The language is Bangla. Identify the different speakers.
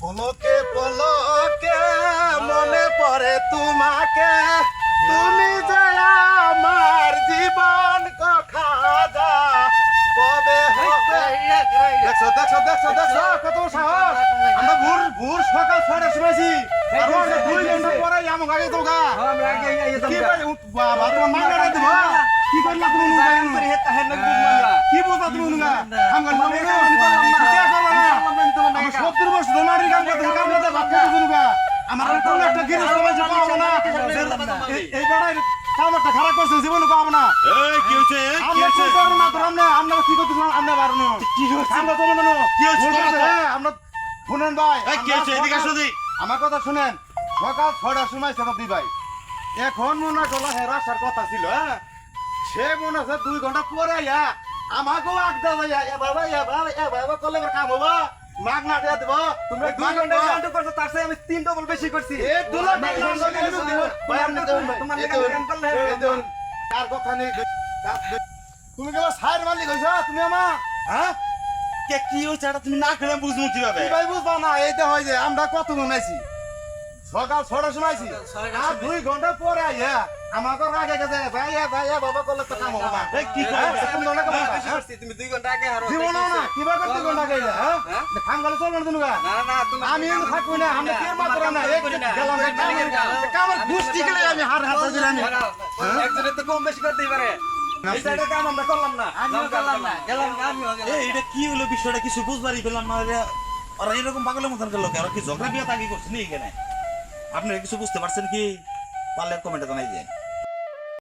Speaker 1: পলকে পলকে মনে পড়ে তোমাকে, তুমি যে আমার জীবন খাজা কবে হবে। দেখছো দেখছো দেখছো দেখছো কত সাহস! আমরা ভোর ভোর সকাল 6টার সময় আছি, আর ওরা 2 ঘন্টা পরে আমো গাড়ি তো গা কি ভাই বাবা তোমার মাঙ্গাটা দিব কি করলা তুমি কি বুঝা তুমি উনগা আমগা নামে কি করলা না আমার 70 বছর ধরে মাটির কাম করতে কাম করতে ভাত খেতে শুনুগা আমার কোন একটা গিরিশ সময় যে পাবো না এই বেড়াই কামটা খারাপ করছে জীবনে পাবো না।
Speaker 2: এই কি হইছে কি
Speaker 1: আমরা
Speaker 2: হইছে
Speaker 1: কি করব না তোর আমরা কি করতেছিলাম আমরা পারনো কি হচ্ছে আমরা তো মনে না
Speaker 2: কি হচ্ছে
Speaker 1: আমরা শুনেন ভাই
Speaker 2: এই কি হচ্ছে এদিকে আসো দি
Speaker 1: আমার কথা শুনেন সকাল 6টার সময় সেটা দি ভাই এখন মনে করলো হেরা আসার কথা ছিল হ্যাঁ সে মনে হচ্ছে 2 ঘন্টা পরে আইয়া আমাকেও আগদা যাইয়া এবার করলে কাম হবো মাগ না দিয়া দেব তুমি 2 ঘন্টা কাম করছো তার চেয়ে আমি 3 ডবল বেশি করছি এ দুলা ভাই আপনি তো তোমার কাম করলে কার কথা নেই তুমি কেবল সাইড মারলি কইছো তুমি আমার হ্যাঁ
Speaker 2: কে কি হইছে এটা তুমি না খেলে বুঝমু কিভাবে
Speaker 1: ভাই বুঝবা না এইটা হয় যে আমরা কত গুনাইছি সকাল 6টার সময় আইছি আর 2 ঘন্টা পরে আইয়া আমাকে আগে গেছে ভাইয়া বাবা করলে তো কাম হবে না
Speaker 2: এই কি
Speaker 1: হ্যাঁ,
Speaker 2: করে
Speaker 1: কোন ধরনের কাম হবে?
Speaker 3: তুমি 2 ঘন্টা আগে হারো
Speaker 1: জীবন না কিবা করতে ঘন্টা গাইলা হ্যাঁ
Speaker 3: হ্যাঁ?
Speaker 1: খাম গেলে চলবে না তুমি
Speaker 3: না না তুমি
Speaker 1: আমি এনে থাকবো না আমরা কের মাত্র না এক
Speaker 3: করি না।
Speaker 1: গেলাম কামের গুষ্টি গেলে আমি হার হাতে দিলাম
Speaker 3: একজনের তো কম বেশি করতেই পারে এই সাইডে কাম আমরা করলাম না
Speaker 4: আমিও করলাম না গেলাম আমিও গেলাম
Speaker 2: এই এটা কি হলো বিষয়টা কিছু বুঝবারই পেলাম না ওরা এরকম পাগলের মতন গেল ওরা কি ঝগড়া বিয়া তাগি করছে নি এখানে আপনি কিছু বুঝতে পারছেন কি পারলে কমেন্টে জানাই দেন।